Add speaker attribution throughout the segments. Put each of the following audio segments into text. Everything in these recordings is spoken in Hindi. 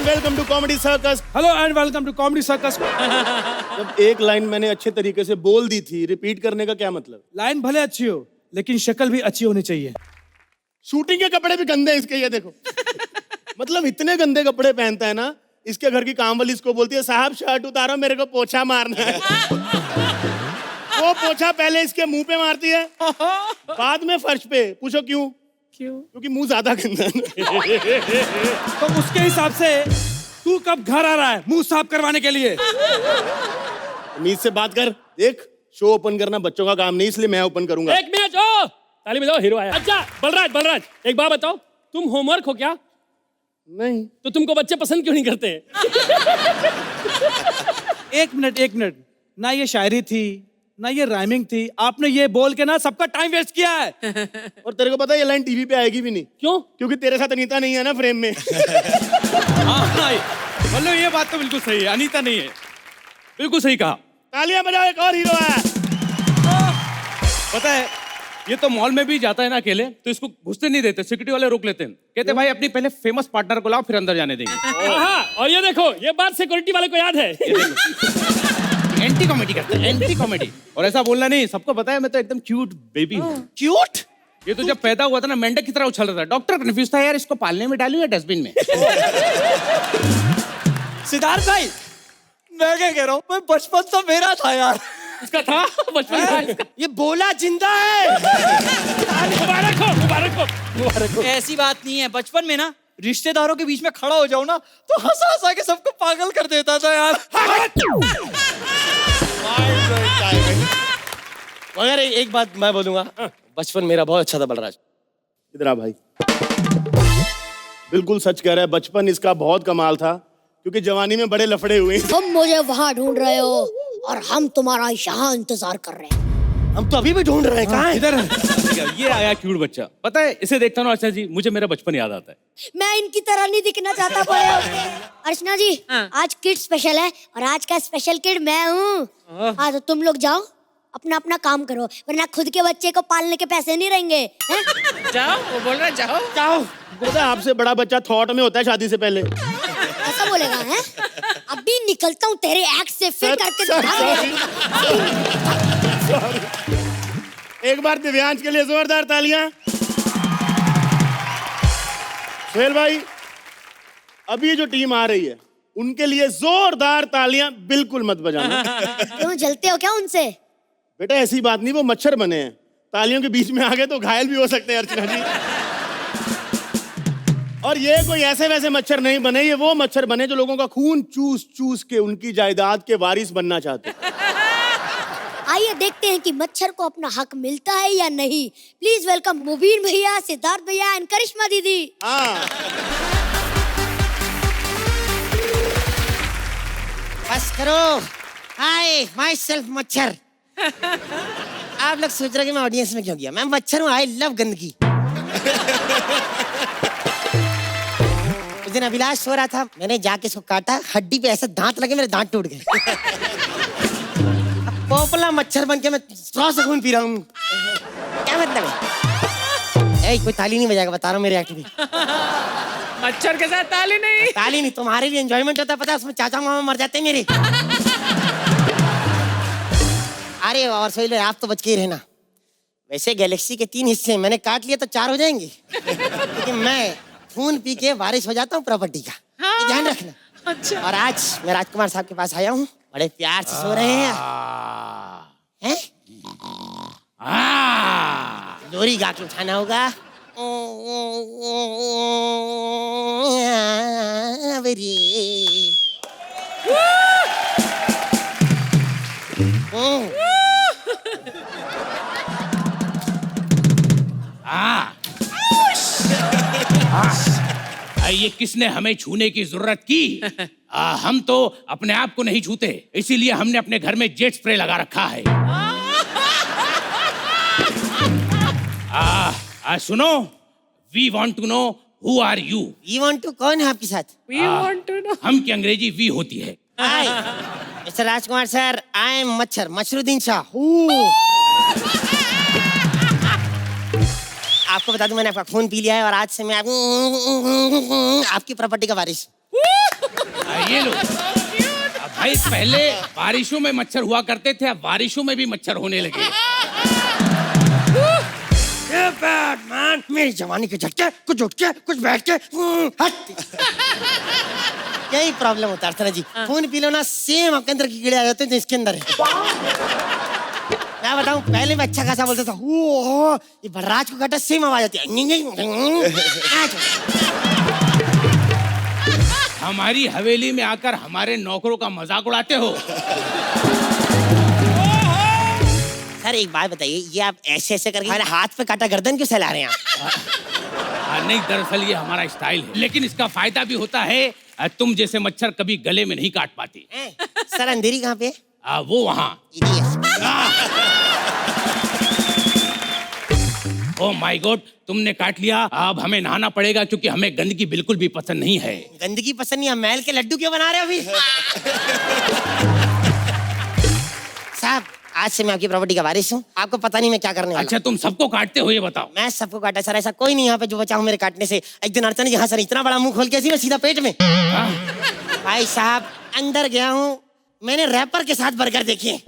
Speaker 1: And welcome to comedy circus.
Speaker 2: Hello and welcome to comedy circus.
Speaker 1: जब एक लाइन मैंने अच्छे तरीके से बोल दी थी, रिपीट करने का क्या मतलब?
Speaker 2: लाइन भले अच्छी हो लेकिन शक्ल भी अच्छी होनी चाहिए।
Speaker 1: शूटिंग के कपड़े भी गंदे हैं इसके, ये देखो। मतलब इतने गंदे कपड़े पहनता है ना, इसके घर की काम वाली इसको बोलती है साहब शर्ट उतारो मेरे को पोछा मारना है। वो पोछा पहले इसके मुंह पे मारती है, बाद में फर्श पे। पूछो क्यों? क्योंकि मुंह ज्यादा गंदा है।
Speaker 2: तो उसके हिसाब से तू कब घर आ रहा है मुंह साफ करवाने के लिए?
Speaker 1: उम्मीद से बात कर। देख, शो ओपन करना बच्चों का काम नहीं, इसलिए मैं ओपन करूंगा।
Speaker 3: एक मिनट, ओ ताली बजाओ, हीरो आया। अच्छा बलराज, एक बात बताओ, तुम होमवर्क हो क्या?
Speaker 1: नहीं।
Speaker 3: तो तुमको बच्चे पसंद क्यों नहीं करते?
Speaker 2: एक मिनट, ना ये शायरी थी ना ये राइमिंग थी, आपने ये बोल के ना सबका टाइम वेस्ट किया है।
Speaker 1: और तेरे को पता है ये लाइन टीवी पे आएगी भी नहीं।
Speaker 3: क्यों?
Speaker 1: क्योंकि तेरे साथ अनीता नहीं है ना फ्रेम में।
Speaker 2: मतलब ये बात तो बिल्कुल सही है, अनीता नहीं है, बिल्कुल सही कहा।
Speaker 1: तालियां बजाओ, एक और हीरो आया।
Speaker 2: पता है ये तो मॉल में भी जाता है ना अकेले, तो इसको घुसने नहीं देते, सिक्योरिटी वाले रोक लेते हैं, कहते भाई अपनी पहले फेमस पार्टनर को लाओ फिर अंदर जाने देंगे।
Speaker 3: हाँ, और ये देखो, ये बात सिक्योरिटी वाले को याद है।
Speaker 2: एंटी कॉमेडी करते हैं, एंटी कॉमेडी। और ऐसा बोलना नहीं, सबको पता है मैं तो एकदम क्यूट बेबी हूँ।
Speaker 1: क्यूट?
Speaker 2: ये तो जब पैदा हुआ था ना मेंढक की तरह उछल रहा था, डॉक्टर कंफ्यूज था यार इसको पालने में डालूं या डस्टबिन में।
Speaker 4: सिद्धार्थ भाई, मैं क्या कह रहा हूँ, मैं बचपन तो मेरा था यार।
Speaker 3: इसका था बचपन का इसका।
Speaker 4: ये बोला जिंदा है।
Speaker 3: मुबारक हो।
Speaker 4: ऐसी बात नहीं है, बचपन में ना रिश्तेदारों के बीच में खड़ा हो जाऊं ना तो हंसा हंसा के सबको पागल कर देता था यार। मगर एक बात मैं बोलूंगा, बचपन मेरा बहुत अच्छा था बलराज।
Speaker 1: इधर आ भाई। बिल्कुल सच कह रहा है, बचपन इसका बहुत कमाल था, क्योंकि जवानी में बड़े लफड़े हुए।
Speaker 5: तुम मुझे वहाँ ढूंढ रहे हो और हम तुम्हारा यहाँ इंतजार कर रहे हैं।
Speaker 4: हम तो अभी भी ढूंढ रहे हैं, कहाँ है?
Speaker 2: इधर ये आया क्यूट बच्चा। पता है इसे देखता हूँ अर्चना जी, मुझे मेरा बचपन याद आता है।
Speaker 5: मैं इनकी तरह नहीं दिखना चाहता बड़े होके। अर्चना जी, आज किड स्पेशल है और आज का स्पेशल किड मैं हूँ। हाँ तो तुम लोग जाओ अपना अपना काम करो, वरना खुद के बच्चे को पालने के पैसे नहीं रहेंगे।
Speaker 4: जाओ, वो बोल रहा है जाओ।
Speaker 1: बोलता आपसे बड़ा बच्चा थॉट में होता है शादी से पहले।
Speaker 5: ऐसा बोलेगा है? अभी निकलता हूँ तेरे एक्ट से, फिर करके
Speaker 1: एक बार दिव्यांश के लिए जोरदार तालियां। सुहेल भाई, अभी ये जो टीम आ रही है उनके लिए जोरदार तालियां बिल्कुल मत बजाना।
Speaker 5: क्यों, जलते हो क्या उनसे?
Speaker 1: बेटा ऐसी बात नहीं, वो मच्छर बने हैं, तालियों के बीच में आ गए तो घायल भी हो सकते हैं अर्चना जी। और ये कोई ऐसे वैसे मच्छर नहीं बने, ये वो मच्छर बने जो लोगों का खून चूस चूस के उनकी जायदाद के वारिस बनना चाहते हैं।
Speaker 5: आइए देखते हैं कि मच्छर को अपना हक मिलता है या नहीं। प्लीज वेलकम मुबीन भैया, सिद्धार्थ भैया एंड करिश्मा दीदी।
Speaker 1: हाँ,
Speaker 6: बस करो। हाय, माई सेल्फ मच्छर। आप लोग सोच रहे कि मैं ऑडियंस में क्यों गया? मैं मच्छर हूँ, आई लव गंदगी। उस दिन अभिलाष सो रहा था, मैंने जाके इसको काटा, हड्डी पे ऐसे दांत लगे, मेरे दांत टूट गए। पोपला मच्छर बन के मैं स्ट्रॉ से खून पी रहा हूँ। क्या मतलब है? कोई ताली नहीं बजाएगा, बता रहा हूँ मेरे एक्ट में।
Speaker 4: मच्छर के साथ ताली नहीं।
Speaker 6: ताली नहीं, तुम्हारे भी एंजॉयमेंट होता है, पता है? उसमें चाचा मामा मर जाते हैं मेरे। अरे और सोइले, आप तो बच के ही रहना। वैसे गैलेक्सी के 3 हिस्से हैं, मैंने काट लिया तो 4 हो जाएंगे, लेकिन मैं खून पी के वारिस हो जाता हूँ प्रॉपर्टी का। ये ध्यान रखना।
Speaker 4: अच्छा।
Speaker 6: और आज मैं राजकुमार साहब के पास आया हूँ, बड़े प्यार से सो रहे हैं। हैं? लोरी गा के उठाना होगा।
Speaker 7: ये किसने हमें छूने की जरूरत की? हम तो अपने आप को नहीं छूते, इसीलिए हमने अपने घर में जेट स्प्रे लगा रखा है। सुनो, we want to know who are you.
Speaker 6: We want to कौन है आपके साथ?
Speaker 4: We want to know.
Speaker 7: हम की अंग्रेजी वी होती है।
Speaker 6: हाय mister Rajkumar sir, I am मच्छर, मशरुद्दीन शाह। आपको बता दूं, मैंने आपका खून पी लिया है और आज से मैं आपकी प्रॉपर्टी का वारिस।
Speaker 7: ये लो। अब भाई पहले बारिशों में मच्छर हुआ करते थे, अब बारिशों में भी मच्छर होने लगे।
Speaker 6: बैटमैन, मेरी जवानी के झटके, कुछ उठ के कुछ बैठ के हट। यही प्रॉब्लम होता है अर्चना जी। खून पी लो ना, सेम आपके अंदर की कीड़े आ जाते हैं जो इसके अंदर है। मैं बताऊं, पहले मैं अच्छा खासा बोलता था, ओ ये बलराज को काटा सेम आवाज आती है।
Speaker 7: हमारी हवेली में आकर हमारे नौकरों का मजाक उड़ाते हो।
Speaker 6: सर एक बात बताइए, ये आप ऐसे ऐसे करके हमारे हाथ पे काटा गर्दन क्यों सहला रहे हैं आप?
Speaker 7: नहीं, दरअसल ये हमारा स्टाइल है, लेकिन इसका फायदा भी होता है। तुम जैसे मच्छर कभी गले में नहीं काट पाते।
Speaker 6: सर अंधेरी कहाँ पे?
Speaker 7: वो वहाँ। ओह माय गॉड, तुमने काट लिया। अब हमें नहाना पड़ेगा क्योंकि हमें गंदगी बिल्कुल भी पसंद नहीं है।
Speaker 6: गंदगी पसंद नहीं है? मैल के लड्डू क्यों बना रहे हो अभी? साहब आज से मैं आपकी प्रॉपर्टी का वारिस हूँ, आपको पता नहीं मैं क्या करने वाला।
Speaker 7: अच्छा, तुम सबको काटते हो ये बताओ।
Speaker 6: मैं सबको काटा सर, ऐसा कोई नहीं यहाँ पे जो बचा हूँ मेरे काटने से। एक दिन अर्चना जी, हाँ सर, इतना बड़ा मुंह खोल के ऐसी मैं सीधा पेट में। भाई साहब अंदर गया हूँ, मैंने रैपर के साथ बर्गर देखे।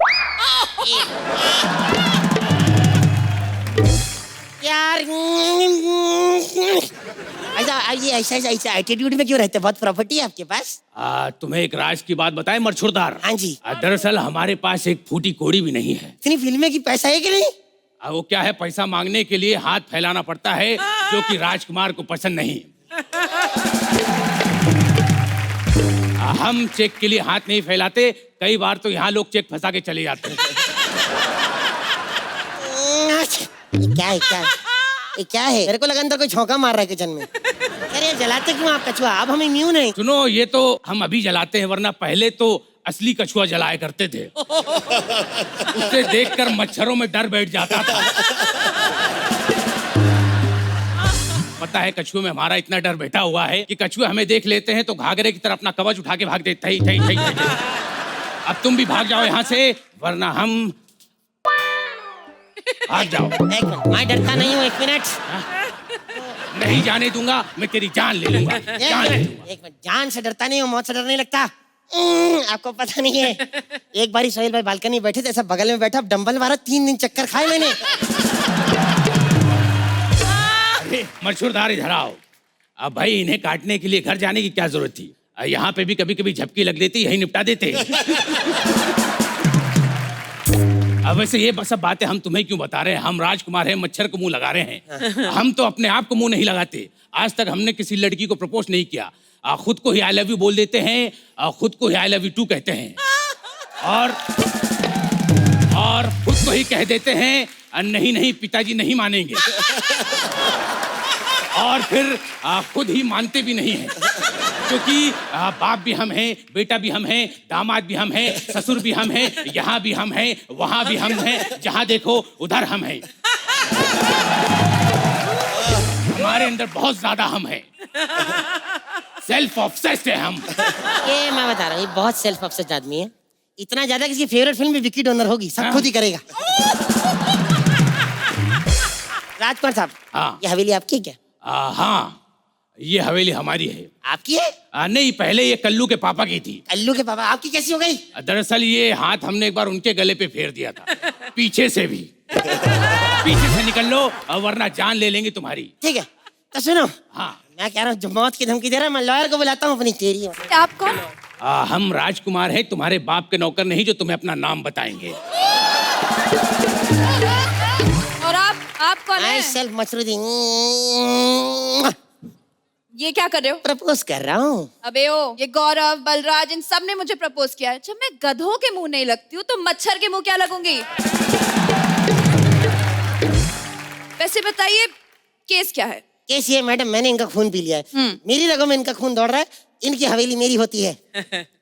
Speaker 6: यार ऐसा एटीट्यूड में क्यों रहते? बहुत प्रॉपर्टी है आपके पास।
Speaker 7: तुम्हें एक राज की बात बताएं मरछुरदार।
Speaker 6: हाँ जी।
Speaker 7: दरअसल हमारे पास एक फूटी कोड़ी भी नहीं है।
Speaker 6: इतनी फिल्में की पैसा है कि नहीं?
Speaker 7: वो क्या है, पैसा मांगने के लिए हाथ फैलाना पड़ता है, जो कि राजकुमार को पसंद नहीं। हम चेक के लिए हाथ नहीं फैलाते, कई बार तो यहाँ लोग चेक फंसा के चले जाते हैं।
Speaker 6: क्या है? मेरे को लगा अंदर कोई छौंका मार रहा है किचन में। अरे जलाते क्यों आप कछुआ? अब हम इम्यून है।
Speaker 7: सुनो, ये तो हम अभी जलाते हैं, वरना पहले तो असली कछुआ जलाया करते थे। उसे देखकर मच्छरों में डर बैठ जाता था। पता है कछुए में हमारा इतना डर बैठा हुआ है कि कछुए हमें देख लेते हैं तो घाघरे की तरह अपना कवच उठा के भाग देते हैं। अब तुम भी भाग जाओ यहाँ से, वरना हम भाग जाओ।
Speaker 6: एक मिनट, मैं डरता नहीं हूँ। एक मिनट,
Speaker 7: नहीं जाने दूंगा, मैं तेरी जान ले लूंगा।
Speaker 6: एक मिनट, जान से डरता नहीं हूँ, मौत से डर नहीं लगता। आपको पता नहीं है, एक बारी सोहेल भाई बालकनी बैठे थे, ऐसा बगल में बैठा, डंबल मारा, 3 दिन चक्कर खाए मैंने।
Speaker 7: मरछुरदार इधर आओ। अब भाई इन्हें काटने के लिए घर जाने की क्या जरूरत थी? यहाँ पे भी कभी कभी झपकी लग देती, यही निपटा देते। अब वैसे ये सब बातें हम तुम्हें क्यों बता रहे हैं? हम राजकुमार हैं, मच्छर को मुंह लगा रहे हैं। हम तो अपने आप को मुंह नहीं लगाते। आज तक हमने किसी लड़की को प्रपोज नहीं किया। खुद को ही आई लव यू बोल देते हैं, खुद को ही आई लव यू टू कहते हैं, और खुद को ही कह देते हैं नहीं पिताजी नहीं मानेंगे, और फिर खुद ही मानते भी नहीं हैं, क्योंकि बाप भी हम हैं, बेटा भी हम हैं, दामाद भी हम हैं, ससुर भी हम हैं, यहाँ भी हम हैं, वहाँ भी हम हैं, जहाँ देखो उधर हम हैं। हमारे अंदर बहुत ज्यादा हम हैं, सेल्फ ऑब्सेस्ड है हम।
Speaker 6: ये मैं बता रहा हूँ, ये बहुत सेल्फ ऑब्सेस्ड आदमी है। इतना ज्यादा किसी फेवरेट फिल्म में विकी डोनर होगी, सब खुद ही करेगा। राजकुमार साहब,
Speaker 7: हाँ।
Speaker 6: ये हवेली आपकी क्या?
Speaker 7: हाँ, ये हवेली हमारी है।
Speaker 6: आपकी है?
Speaker 7: नहीं, पहले ये कल्लू के पापा की थी।
Speaker 6: कल्लू के पापा? आपकी कैसी हो गई?
Speaker 7: दरअसल ये हाथ हमने एक बार उनके गले पे फेर दिया था, पीछे से भी। पीछे से निकल लो, वरना जान ले लेंगे तुम्हारी।
Speaker 6: ठीक है, तो सुनो।
Speaker 7: हाँ,
Speaker 6: मैं कह रहा हूँ, जो मौत की धमकी दे रहा है, मैं लॉयर को बुलाता हूँ अपनी तेरी।
Speaker 8: आप कौन?
Speaker 7: हम राजकुमार हैं, तुम्हारे बाप के नौकर नहीं, जो तुम्हें अपना नाम बताएंगे।
Speaker 8: और आप कौन
Speaker 6: मैं
Speaker 8: है?
Speaker 6: सेल्फ मशरूदी
Speaker 8: ये क्या कर रहे हो?
Speaker 6: प्रपोज कर रहा हूँ।
Speaker 8: अबे ओ, ये गौरव, बलराज, इन सब ने मुझे प्रपोज किया है। जब मैं गधों के मुंह नहीं लगती हूँ तो मच्छर के मुंह क्या लगूंगी? वैसे बताइए, केस क्या है?
Speaker 6: केस ये मैडम, मैंने इनका खून पी लिया है, मेरी रगों में इनका खून दौड़ रहा है, इनकी हवेली मेरी होती है।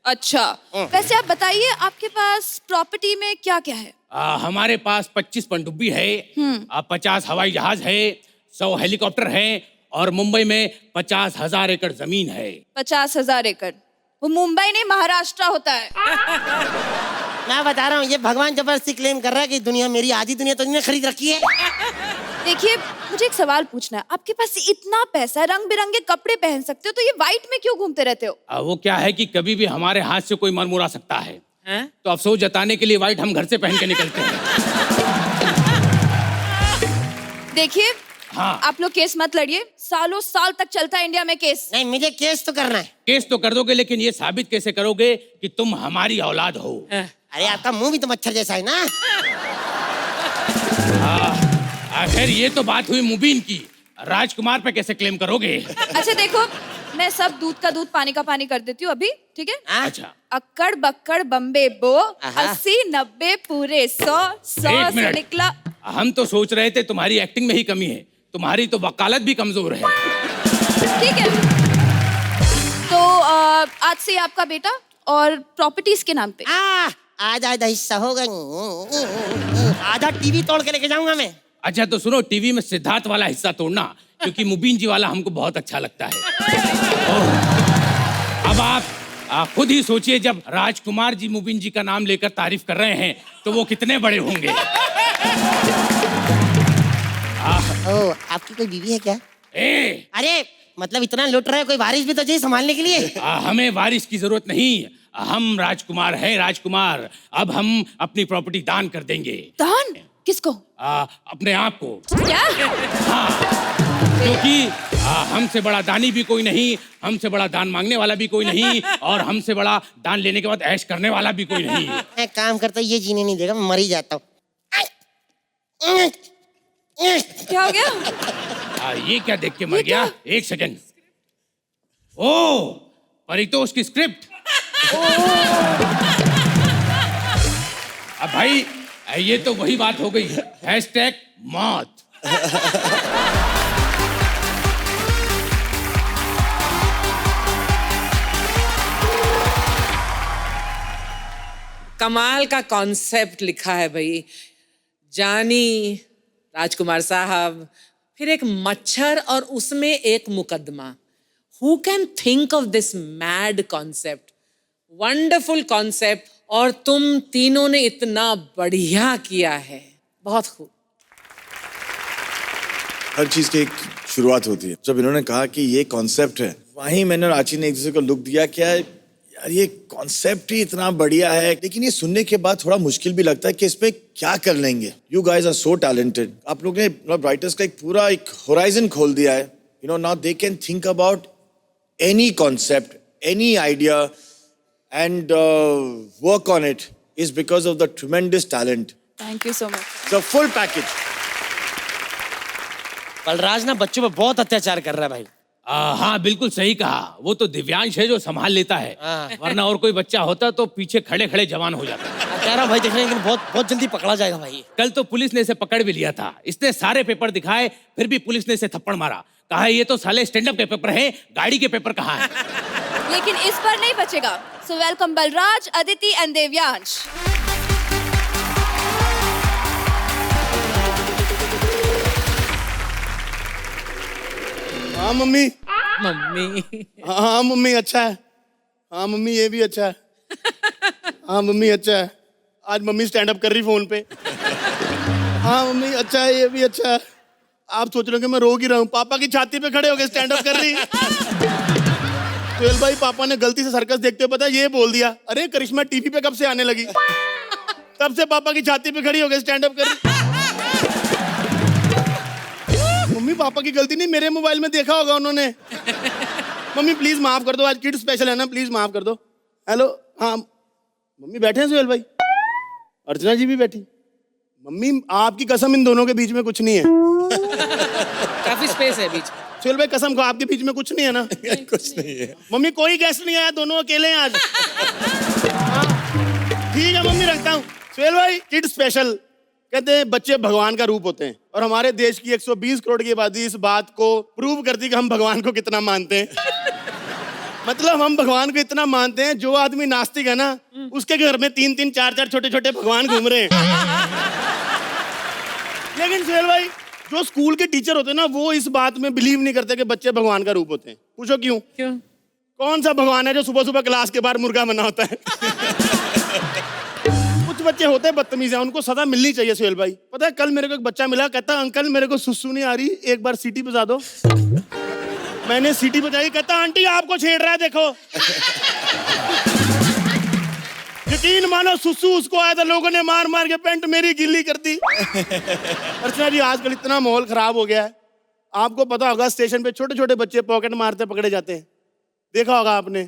Speaker 8: अच्छा, वैसे आप बताइए, आपके पास प्रॉपर्टी में क्या क्या है?
Speaker 7: हमारे पास 25 पनडुब्बी है, 50 हवाई जहाज है, 100 हेलीकॉप्टर है, और मुंबई में 50,000 एकड़ जमीन है।
Speaker 8: 50,000 एकड़? वो मुंबई नहीं, महाराष्ट्र होता है।
Speaker 6: मैं बता रहा हूँ, ये भगवान जबरदस्ती क्लेम कर रहा है कि दुनिया मेरी, आधी दुनिया तो इन्होंने खरीद रखी है।
Speaker 8: देखिए मुझे एक सवाल पूछना है, आपके पास इतना पैसा है, रंग बिरंगे कपड़े पहन सकते हो, तो ये व्हाइट में क्यों घूमते रहते हो?
Speaker 7: वो क्या है कि कभी भी हमारे हाथ से कोई मरमुरा सकता है, तो अफसोस जताने के लिए व्हाइट हम घर से पहन के निकलते हैं।
Speaker 8: देखिए
Speaker 7: हाँ।
Speaker 8: आप लोग केस मत लड़िए, सालों साल तक चलता है इंडिया में केस।
Speaker 6: नहीं, मुझे केस तो करना है।
Speaker 7: केस तो कर दोगे, लेकिन ये साबित कैसे करोगे कि तुम हमारी औलाद हो?
Speaker 6: अरे आपका मुंह भी तो मच्छर जैसा है ना।
Speaker 7: आखिर ये तो बात हुई मुबीन की, राजकुमार पे कैसे क्लेम करोगे?
Speaker 8: अच्छा देखो, मैं सब दूध का दूध पानी का पानी कर देती हूँ अभी, ठीक है?
Speaker 7: अच्छा।
Speaker 8: अक्कड़ बक्कड़ बम्बे बो,
Speaker 6: आहा।
Speaker 8: 80 90 पूरे 100 100
Speaker 7: एक
Speaker 8: से
Speaker 7: मिनट।
Speaker 8: निकला।
Speaker 7: हम तो सोच रहे थे तुम्हारी एक्टिंग में ही कमी है, तुम्हारी तो वकालत भी कमजोर है।
Speaker 8: ठीक है, तो आज से आपका बेटा और प्रॉपर्टीज के नाम पे।
Speaker 6: आधा आधा हिस्सा होगा, आधा टीवी तोड़ के लेके जाऊंगा मैं।
Speaker 7: अच्छा तो सुनो, टीवी में सिद्धार्थ वाला हिस्सा तोड़ना, क्योंकि मुबीन जी वाला हमको बहुत अच्छा लगता है। अब आप खुद ही सोचिए, जब राजकुमार जी मुबीन जी का नाम लेकर तारीफ कर रहे हैं तो वो कितने बड़े होंगे।
Speaker 6: ओ, आपकी कोई बीवी है क्या? अरे मतलब इतना लुट रहा है, कोई वारिस भी तो चाहिए संभालने के लिए।
Speaker 7: हमें वारिस की जरूरत नहीं, हम राजकुमार हैं, राजकुमार। अब हम अपनी प्रॉपर्टी दान कर देंगे।
Speaker 8: दान? किसको?
Speaker 7: अपने आप को।
Speaker 8: क्या?
Speaker 7: क्योंकि हमसे बड़ा दानी भी कोई नहीं, हमसे बड़ा दान मांगने वाला भी कोई नहीं, और हमसे बड़ा दान लेने के बाद ऐश करने वाला भी कोई नहीं।
Speaker 6: मैं काम करता हूँ, ये जीने नहीं देगा, मैं मर ही जाता हूँ।
Speaker 8: क्या हो गया?
Speaker 7: ये क्या देख के मर गया? एक सेकंड। ओ, परितोष की स्क्रिप्ट। अब भाई ये तो वही बात हो गई, हैशटैग मौत।
Speaker 9: कमाल का कॉन्सेप्ट लिखा है भाई। जानी, राजकुमार साहब, फिर एक मच्छर और उसमें एक मुकदमा। Who can think of this mad concept? Wonderful concept, और तुम तीनों ने इतना बढ़िया किया है, बहुत खूब।
Speaker 10: हर चीज की एक शुरुआत होती है। जब इन्होंने कहा कि ये कॉन्सेप्ट है, वहीं मैंने और आची ने एक दूसरे को लुक दिया, क्या यार ये कॉन्सेप्ट ही इतना बढ़िया है, लेकिन ये सुनने के बाद थोड़ा मुश्किल भी लगता है कि इसमें क्या कर लेंगे। You guys are so talented. आप लोग ने राइटर्स का एक पूरा एक होराइजन खोल दिया है। You know, now they can think about any concept, any idea, and work on it is because of the tremendous talent.
Speaker 8: Thank you so much.
Speaker 10: It's a full package.
Speaker 6: Balraj ना बच्चों पे बहुत अत्याचार कर रहा है भाई।
Speaker 7: हाँ बिल्कुल सही कहा, वो तो दिव्यांश है जो संभाल लेता है, वरना और कोई बच्चा होता तो पीछे खड़े खड़े जवान हो जाता।
Speaker 6: कह रहा भाई देखने, लेकिन बहुत बहुत जल्दी पकड़ा जाएगा भाई।
Speaker 7: कल तो पुलिस ने इसे पकड़ भी लिया था, इसने सारे पेपर दिखाए, फिर भी पुलिस ने इसे थप्पड़ मारा। कहा ये तो साले स्टैंड अप के पेपर हैं, गाड़ी के पेपर कहाँ हैं?
Speaker 8: लेकिन इस पर नहीं बचेगा। So welcome Balraj, Aditi and Devyansh.
Speaker 1: हाँ मम्मी।
Speaker 9: मम्मी।
Speaker 1: हाँ मम्मी अच्छा है। हाँ मम्मी ये भी अच्छा है। हाँ मम्मी अच्छा है। आज मम्मी स्टैंड अप कर रही फोन पे। हाँ मम्मी अच्छा है, ये भी अच्छा है। आप सोच रहे हो कि मैं रो ही रहा हूँ, पापा की छाती पे खड़े हो गए स्टैंड अप कर रही। सुहेल भाई पापा ने गलती से सर्कस देखते हुए पता ये बोल दिया, अरे करिश्मा टीवी पे कब से आने लगी। तब से पापा की छाती पे खड़ी हो गए स्टैंड अप कर रही। मम्मी पापा की गलती नहीं, मेरे मोबाइल में देखा होगा उन्होंने। मम्मी प्लीज माफ कर दो, आज किड स्पेशल है ना, प्लीज माफ कर दो। हेलो हाँ मम्मी बैठे हैं सुहेल भाई, अर्चना जी भी बैठी। मम्मी आपकी कसम इन दोनों के बीच में कुछ नहीं है।
Speaker 9: काफी स्पेस है बीच में।
Speaker 1: सुहेल भाई कसम को आपके बीच में कुछ नहीं है ना?
Speaker 10: कुछ नहीं है
Speaker 1: मम्मी, कोई गेस्ट नहीं आया, दोनों अकेले हैं आज। हाँ, ठीक है मम्मी रखता हूँ। सुहेल भाई किड स्पेशल कहते हैं बच्चे भगवान का रूप होते हैं, और हमारे देश की 120 करोड़ की आबादी इस बात को प्रूव करती है कि हम भगवान को कितना मानते हैं। मतलब हम भगवान को इतना मानते हैं, जो आदमी नास्तिक है ना उसके घर में 3-3 4-4 छोटे-छोटे भगवान घूम रहे हैं। लेकिन सुहेल भाई जो स्कूल के टीचर होते हैं ना, वो इस बात में बिलीव नहीं करते कि बच्चे भगवान का रूप होते हैं। पूछो क्यों?
Speaker 9: क्यों?
Speaker 1: कौन सा भगवान है जो सुबह सुबह क्लास के बाहर मुर्गा बना होता है? कुछ बच्चे होते हैं बदतमीज हैं, उनको सजा मिलनी चाहिए सुहेल भाई। पता है कल मेरे को एक बच्चा मिला, कहता अंकल मेरे को सुसु नहीं आ रही, एक बार सीटी बजा दो। मैंने सीटी बजाई, कहता आंटी आपको छेड़ रहा है देखो। यकीन मानो सुसु उसको आया था, लोगों ने मार मार के पैंट मेरी गिल्ली कर दी। अर्चना जी आजकल इतना माहौल खराब हो गया है, आपको पता होगा स्टेशन पे छोटे छोटे बच्चे पॉकेट मारते पकड़े जाते हैं, देखा होगा आपने।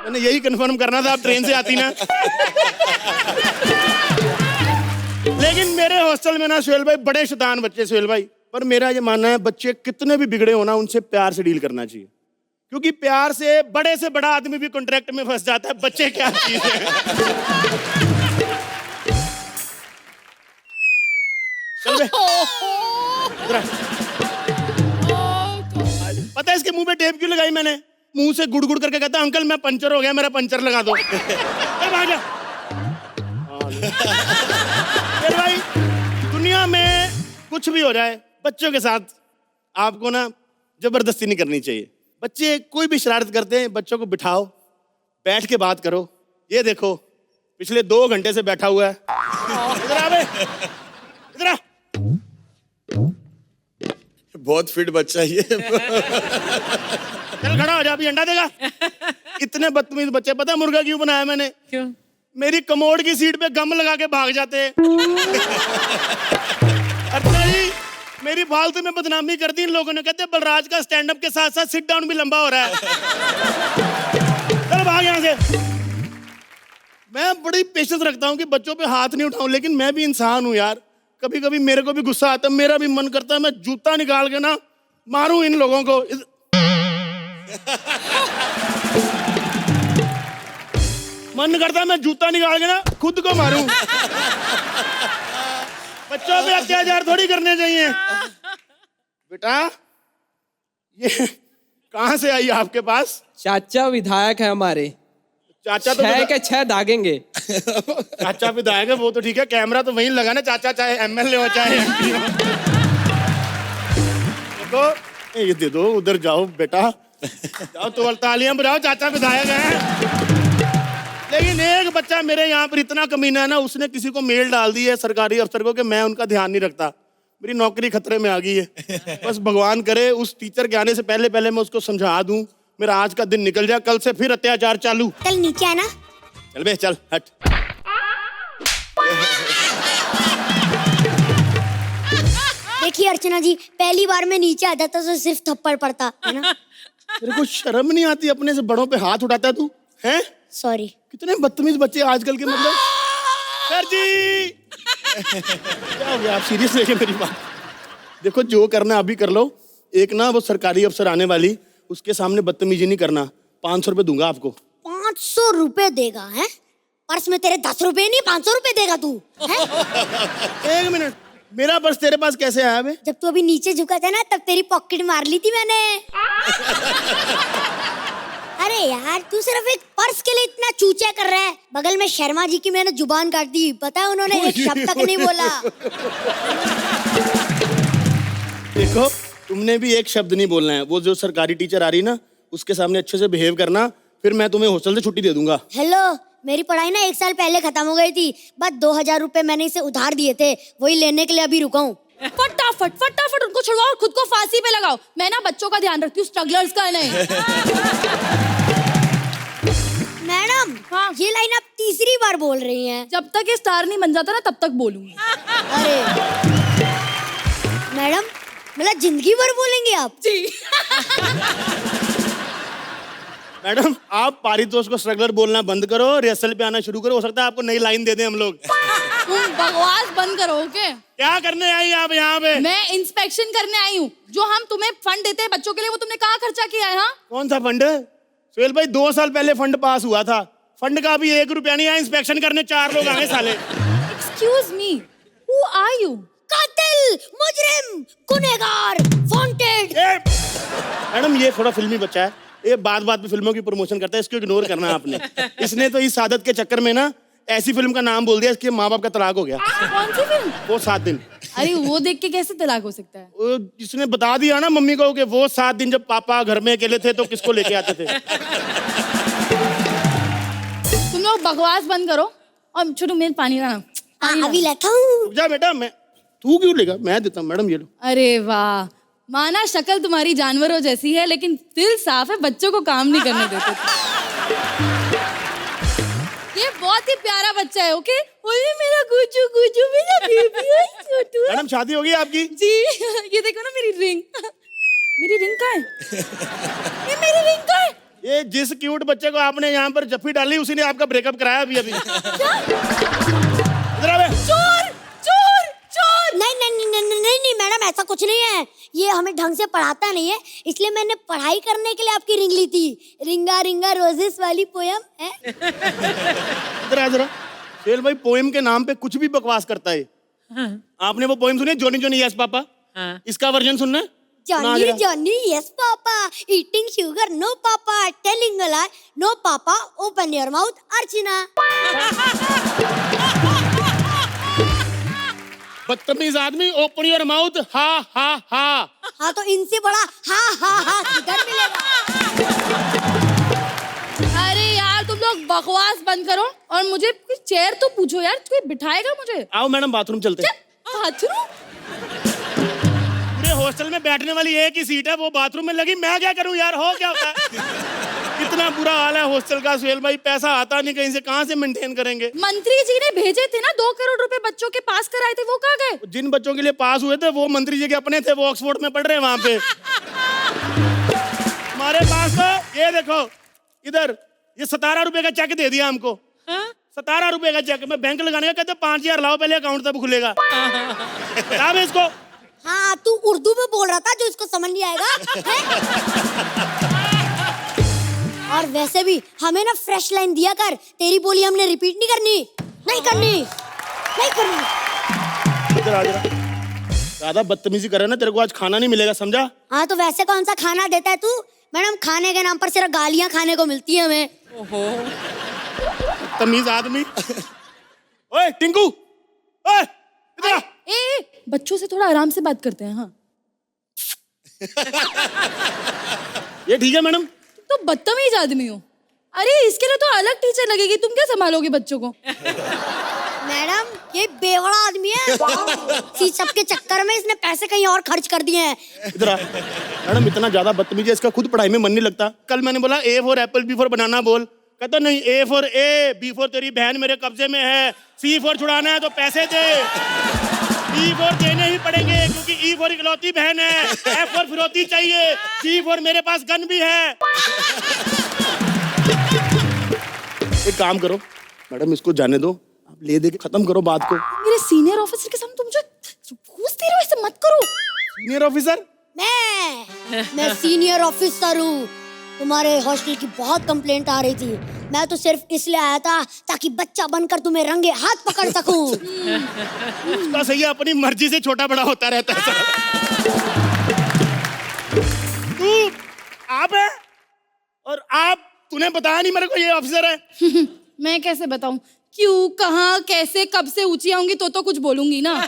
Speaker 1: मैंने यही कंफर्म करना था, आप ट्रेन से आती ना। लेकिन मेरे हॉस्टल में ना सुहेल भाई बड़े शैतान बच्चे सुहेल भाई, पर मेरा ये मानना है बच्चे कितने भी बिगड़े हो ना उनसे प्यार से डील करना चाहिए, क्योंकि प्यार से बड़ा आदमी भी कॉन्ट्रैक्ट में फंस जाता है। बच्चे क्या चीज है। चल बे। इधर आ। पता है इसके मुंह पे टेप क्यों लगाई मैंने? मुंह से गुड़ गुड़ करके कहता अंकल मैं पंचर हो गया, मेरा पंचर लगा दो। भाग जा। फिर भाई दुनिया में कुछ भी हो जाए बच्चों के साथ आपको ना जबरदस्ती नहीं करनी चाहिए। बच्चे कोई भी शरारत करते हैं, बच्चों को बिठाओ, बैठ के बात करो। ये देखो पिछले 2 घंटे से बैठा हुआ है। इधर आ बे, इधर आ।
Speaker 10: बहुत फिट बच्चा ये।
Speaker 1: चल खड़ा हो जा, अभी अंडा देगा। इतने बदतमीज बच्चे, पता मुर्गा क्यों बनाया मैंने?
Speaker 9: क्यों?
Speaker 1: मेरी कमोड की सीट पे गम लगा के भाग जाते हैं। अर्चना जी मेरी फालतू में बदनामी कर दी इन लोगों ने, कहते बलराज का स्टैंड अप के साथ साथ सिट डाउन भी लंबा हो रहा है। चल भाग यहाँ से। मैं बड़ी पेशेंस रखता हूँ कि बच्चों पे हाथ नहीं उठाऊं, लेकिन मैं भी इंसान हूँ यार, कभी कभी मेरे को भी गुस्सा आता है, मेरा भी मन करता है मैं जूता निकाल के ना मारूं इन लोगों को। मन करता है मैं जूता निकाल के ना खुद को मारूं। बच्चों पे अत्याचार थोड़ी करने चाहिए। बेटा ये कहाँ से आई आपके पास?
Speaker 11: चाचा विधायक है हमारे,
Speaker 1: चाचा तो
Speaker 11: 6 के 6 दागेंगे।
Speaker 1: चाचा विधायक है वो तो ठीक है, कैमरा तो वहीं लगा ना, चाचा चाहे एमएलए हो चाहे MP हो। देखो ये दे दो, उधर जाओ बेटा, जाओ तो तालियां बजाओ, चाचा विधायक है। लेकिन एक बच्चा मेरे यहाँ पर इतना कमीना है ना, उसने किसी को मेल डाल दी है सरकारी अफसर को कि मैं उनका ध्यान नहीं रखता, मेरी नौकरी खतरे में आ गई है। बस भगवान करे उस टीचर के आने से पहले पहले मैं उसको समझा दूं, मेरा आज का दिन निकल जाए, कल से फिर अत्याचार चालू।
Speaker 5: चल नीचे है ना।
Speaker 1: चल बे चल हट।
Speaker 5: देखिए अर्चना जी, पहली बार मैं नीचे आ जाता तो सिर्फ थप्पड़ पड़ता है ना।
Speaker 1: तेरे को शर्म नहीं आती? अपने से बड़ों पे हाथ उठाता है तू, हैं?
Speaker 5: सॉरी।
Speaker 1: कितने बदतमीज बच्चे आजकल के, मतलब। सर जी क्या हो गया? आप सीरियस लेके मेरी बात देखो, जो करना अभी कर लो। एक ना वो सरकारी अफसर आने वाली, उसके सामने बदतमीजी नहीं करना। 500 रुपए दूंगा आपको।
Speaker 5: 500 रुपए देगा है? पर्स में तेरे 10 रुपए नहीं, 500 रुपए देगा तू है?
Speaker 1: 1 मिनट, मेरा पर्स तेरे पास कैसे आया बे?
Speaker 5: जब तू अभी नीचे झुका था ना, तब तेरी पॉकेट मार ली थी मैंने। अरे यार तू सिर्फ एक पर्स के लिए इतना चूचा कर रहा है। बगल में शर्मा जी की मैंने जुबान काट दी, पता है उन्होंने एक शब्द तक नहीं बोला।
Speaker 1: देखो तुमने भी एक शब्द नहीं बोलना है। वो जो सरकारी टीचर आ रही ना, उसके सामने अच्छे से बिहेव करना, फिर मैं तुम्हें हॉस्टल से छुट्टी दे दूंगा।
Speaker 5: हेलो, मेरी पढ़ाई ना 1 साल पहले खत्म हो गई थी, बस 2000 रुपए मैंने इसे उधार दिए थे, वही लेने के लिए अभी रुका हूँ।
Speaker 8: फटाफट फटाफट उनको छुड़वाओ और खुद को फांसी पे लगाओ। मैं ना बच्चों का ध्यान रखती हूँ, स्ट्रगलर्स का नहीं।
Speaker 5: मैडम
Speaker 8: हाँ?
Speaker 5: ये लाइन आप तीसरी बार बोल रही हैं।
Speaker 8: जब तक ये स्टार नहीं बन जाता ना, तब तक बोलूंगी।
Speaker 5: अरे मैडम, मतलब जिंदगी भर बोलेंगे आप?
Speaker 8: जी।
Speaker 1: मैडम आप पारितोष को स्ट्रगलर बोलना बंद करो, रिहर्सल पे आना शुरू करो, हो सकता है आपको नई लाइन दे दें हम लोग।
Speaker 8: तुम बकवास बंद करो, ओके?
Speaker 1: क्या करने आई आप यहाँ पे?
Speaker 8: मैं इंस्पेक्शन करने आई हूँ। जो हम तुम्हें फंड देते हैं बच्चों के लिए, वो तुमने कहाँ खर्चा किया है? हाँ?
Speaker 1: कौन सा फंड? सुहेल भाई 2 साल पहले फंड पास हुआ था, फंड का अभी 1 रुपया नहीं आया। इंस्पेक्शन करने 4 लोग आए साले।
Speaker 8: Excuse me, who are you?
Speaker 5: कातिल, मुजरिम, गुनहगार, वांटेड।
Speaker 1: मैडम ये थोड़ा फिल्मी बच्चा है, ये बात बात पे फिल्मों की प्रमोशन करता है, इसको इग्नोर करना है आपने। इसने तो इस आदत के चक्कर में ना ऐसी फिल्म का नाम बोल दिया, इसके माँ बाप का तलाक हो गया।
Speaker 8: कौन सी फिल्म?
Speaker 1: वो 7 दिन।
Speaker 8: अरे वो देख के कैसे तलाक हो सकता है?
Speaker 1: वो जिसने बता दिया ना मम्मी को कि वो 7 दिन जब पापा घर में अकेले थे तो किसको लेके आते थे।
Speaker 8: तुम लोग बकवास बंद करो।
Speaker 12: और छोटू मेरे पानी लाना।
Speaker 5: हाँ, अभी लाता हूँ।
Speaker 1: रुक जा बेटा, मैं तू क्यों लेगा, मैं देता हूँ। मैडम ये लो।
Speaker 12: अरे वाह, माना शक्ल तुम्हारी जानवरों जैसी है लेकिन दिल साफ है, बच्चों को काम नहीं करने देते। ये बहुत ही प्यारा बच्चा है। ओके, ओए मेरा गुजू गुजू, मेरा बेबी, ओए छोटू।
Speaker 1: मैडम शादी होगी आपकी?
Speaker 12: जी, ये देखो ना मेरी रिंग। मेरी रिंग कहाँ है? ये मेरी रिंग कहाँ है?
Speaker 1: ये जिस क्यूट बच्चे को आपने यहाँ पर जफ्फी डाली उसी ने आपका ब्रेकअप कराया अभी अभी। इधर आ बे।
Speaker 12: चोर चोर चोर।
Speaker 5: नहीं नहीं नहीं नहीं नहीं नहीं मैडम, ऐसा कुछ नहीं है। ये हमें ढंग से पढ़ाता नहीं है, इसलिए मैंने पढ़ाई करने के लिए आपकी रिंग ली थी। रिंगा रिंगा रोजेस वाली पोयम है।
Speaker 1: इधर आ जरा। सोहेल भाई पोएम के नाम पे कुछ भी बकवास करता है। आपने वो पोएम सुनी, जॉनी जॉनी यस पापा? इसका वर्जन सुनना है?
Speaker 5: Johnny Johnny yes papa, eating sugar no papa, telling a lie no papa, open your mouth Archana.
Speaker 1: बदतमीज आदमी, ओपन योर माउथ हा हा हा।
Speaker 5: हाँ तो इनसे बड़ा हा हा हा किधर मिलेगा?
Speaker 12: अरे यार तुम लोग बकवास बंद करो और मुझे कुछ चेयर तो पूछो यार, कोई बिठाएगा मुझे?
Speaker 1: आओ मैडम बाथरूम चलते हैं।
Speaker 12: बाथरूम?
Speaker 1: पूरे हॉस्टल में बैठने वाली एक ही सीट है, वो बाथरूम में लगी, मैं क्या करूं यार, हो क्या होता है? कितना बुरा हाल है हॉस्टल का सोहेल भाई, पैसा आता नहीं कहीं से, कहाँ से मेंटेन करेंगे?
Speaker 12: मंत्री जी ने भेजे थे ना 2 करोड़ रुपए बच्चों के पास कराए थे, वो कहाँ गए?
Speaker 1: जिन बच्चों के लिए पास हुए थे वो मंत्री जी के अपने थे, वो ऑक्सफोर्ड में पढ़ रहे हैं वहां पे। हमारे पास तो ये देखो, इधर ये 17 रुपए का चेक दे दिया हमको। 17 रुपए का चेक, मैं बैंक लगाने का कहते 5000 लाओ पहले, अकाउंट तब खुलेगा। बता बे इसको।
Speaker 5: हाँ तू उर्दू में बोल रहा था जो इसको समझ नहीं आएगा है? और वैसे भी हमें ना फ्रेश लाइन दिया कर, तेरी बोली हमने रिपीट नहीं करनी, नहीं करनी, नहीं करनी।
Speaker 1: इधर आ जरा, ज्यादा बदतमीजी कर रहा है ना, तेरे को आज खाना नहीं मिलेगा, समझा?
Speaker 5: हाँ तो वैसे कौन सा खाना देता है तू? मैडम खाने के नाम पर सिर्फ गालियां खाने को मिलती है हमें।
Speaker 1: तमीज आदमी। ओए टिंकू, ओए इधर आ।
Speaker 12: बच्चों से थोड़ा आराम से बात करते हैं। हाँ
Speaker 1: ये ठीक है मैडम?
Speaker 12: तो बदतमीज आदमी हो। अरे इसके लिए तो अलग टीचर लगेगी, तुम क्या संभालोगे बच्चों को?
Speaker 5: मैडम ये बेवड़ा आदमी है, इसी सब के चक्कर में इसने पैसे कहीं और खर्च कर दिए हैं।
Speaker 1: इधर आ। मैडम इतना ज्यादा बदतमीजी है, इसका खुद पढ़ाई में मन नहीं लगता। कल मैंने बोला A for Apple, B for बनाना बोल, कहता नहीं A for a, B for तेरी बहन मेरे कब्जे में है, C फॉर छुड़ाना है तो पैसे दे, E फॉर देने ही पड़ेंगे क्योंकि E फॉर इकलौती बहन है, F फॉर फिरौती चाहिए, G फॉर मेरे पास गन भी है। एक काम करो मैडम, इसको जाने दो, आप ले दे के खत्म करो बात को।
Speaker 12: मेरे सीनियर ऑफिसर के सामने तुम मुझे पूछते रहो, ऐसे मत करो।
Speaker 1: Senior officer?
Speaker 5: मैं सीनियर ऑफिसर हूँ। तुम्हारे हॉस्टल की बहुत कंप्लेंट आ रही थी, मैं तो सिर्फ इसलिए आया था ताकि बच्चा बनकर तुम्हें रंगे हाथ पकड़ सकूं।
Speaker 1: उसका सही है, अपनी मर्जी से छोटा बड़ा होता रहता है। तू आप है और आप, तूने बताया नहीं मेरे को ये ऑफिसर है।
Speaker 12: मैं कैसे बताऊं क्यों, कहाँ, कैसे, कब से ऊंची आऊंगी तो कुछ बोलूंगी ना।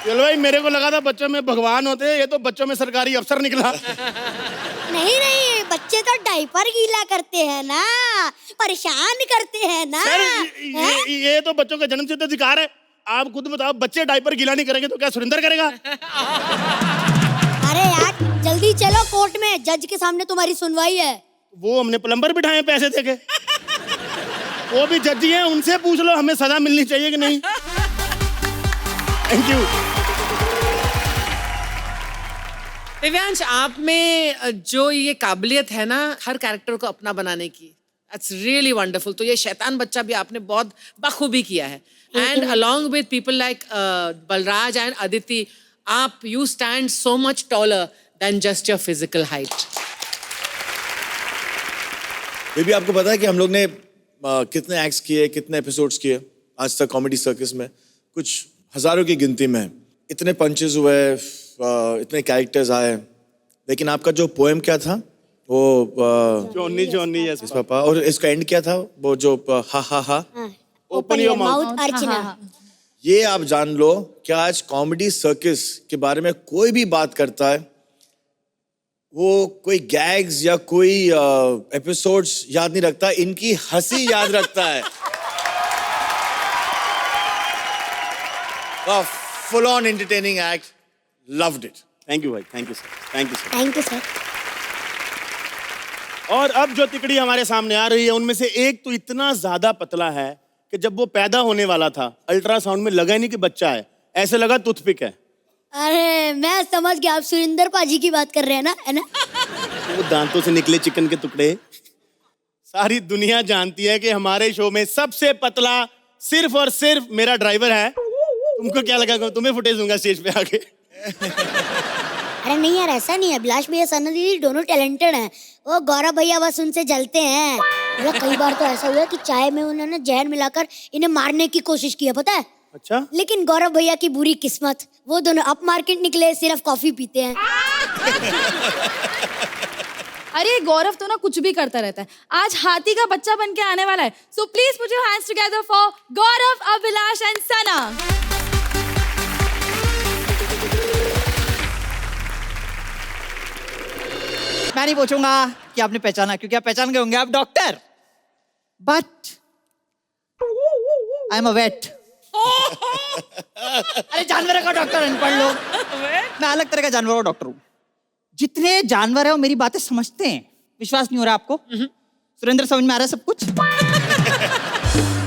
Speaker 1: चलो भाई, मेरे को लगा था बच्चों में भगवान होते हैं, ये तो बच्चों में सरकारी अफसर निकला।
Speaker 5: नहीं नहीं, बच्चे तो डायपर गीला करते हैं ना, परेशान करते हैं ना।
Speaker 1: सर ये तो बच्चों का जन्मसिद्ध अधिकार है। आप खुद बताओ, बच्चे डायपर गीला नहीं करेंगे तो क्या सुरेंद्र करेगा?
Speaker 5: अरे यार जल्दी चलो, कोर्ट में जज के सामने तुम्हारी सुनवाई है।
Speaker 1: वो हमने प्लम्बर बिठाए पैसे देके, वो भी जज ही हैं, उनसे पूछ लो हमें सजा मिलनी चाहिए कि नहीं। Thank you.
Speaker 9: दिव्यांश, आप में जो ये काबिलियत है ना हर कैरेक्टर को अपना बनाने की, दैट्स रियली वंडरफुल। तो ये शैतान बच्चा भी आपने बहुत बखूबी किया है। And along with people like Balraj and Aditi, आप you stand so much taller than just your physical height.
Speaker 10: ये भी आपको पता है कि हम लोग ने कितने एक्ट्स किए, कितने एपिसोड्स किए आज तक कॉमेडी सर्कस में? कुछ हजारों की गिनती में। इतने पंचेस हुए, इतने कैरेक्टर्स आए, लेकिन आपका जो पोएम क्या था वो
Speaker 1: जॉनी जॉनी यस
Speaker 10: पापा, और इसका एंड क्या था वो जो हा हा हा,
Speaker 1: ओपन योर माउथ
Speaker 5: अर्चना।
Speaker 10: ये आप जान लो कि आज कॉमेडी सर्कस के बारे में कोई भी बात करता है, वो कोई गैग्स या कोई एपिसोड्स याद नहीं रखता, इनकी हंसी याद रखता है। Full on entertaining act, loved it.
Speaker 1: Thank you भाई, thank you sir, thank you sir.
Speaker 5: Thank you sir.
Speaker 1: और अब जो तिकड़ी हमारे सामने आ रही है उनमें से एक तो इतना ज्यादा पतला है कि जब वो पैदा होने वाला था अल्ट्रासाउंड में लगा ही नहीं कि बच्चा है, ऐसे लगा टूथपिक है।
Speaker 5: अरे मैं समझ गया, आप सुरेंद्र पाजी की बात कर रहे हैं ना, है ना?
Speaker 1: वो दांतों से निकले चिकन के टुकड़े। सारी दुनिया जानती है कि हमारे शो में सबसे पतला सिर्फ और सिर्फ मेरा ड्राइवर है। तुमको क्या लगा तुम्हें फुटेज दूंगा स्टेज पे आके?
Speaker 5: अरे नहीं यार, ऐसा नहीं है। अभिलाष भैया, सना दीदी दोनों टैलेंटेड हैं। वो गौरव भैया बस उनसे जलते हैं। मतलब कई बार तो ऐसा हुआ है कि चाय में उन्होंने जहर मिलाकर इन्हें मारने की कोशिश की है, पता है?
Speaker 1: अच्छा।
Speaker 5: लेकिन गौरव भैया की बुरी किस्मत, वो दोनों अप मार्केट निकले, सिर्फ कॉफी पीते हैं।
Speaker 12: अरे गौरव तो ना कुछ भी करता रहता है। आज हाथी का बच्चा बन के आने वाला है। So please put your hands together for Gaurav, Abhilash and Sana.
Speaker 4: मैं नहीं पूछूंगा कि आपने पहचाना, क्योंकि आप पहचान गए होंगे, आप doctor. But I am a vet. अरे जानवरों का डॉक्टर अनपढ़ लोग, मैं अलग तरह का जानवरों का डॉक्टर हूँ। जितने जानवर है वो मेरी बातें समझते हैं। विश्वास नहीं हो रहा आपको? सुरेंद्र, समझ में आ रहा है सब कुछ?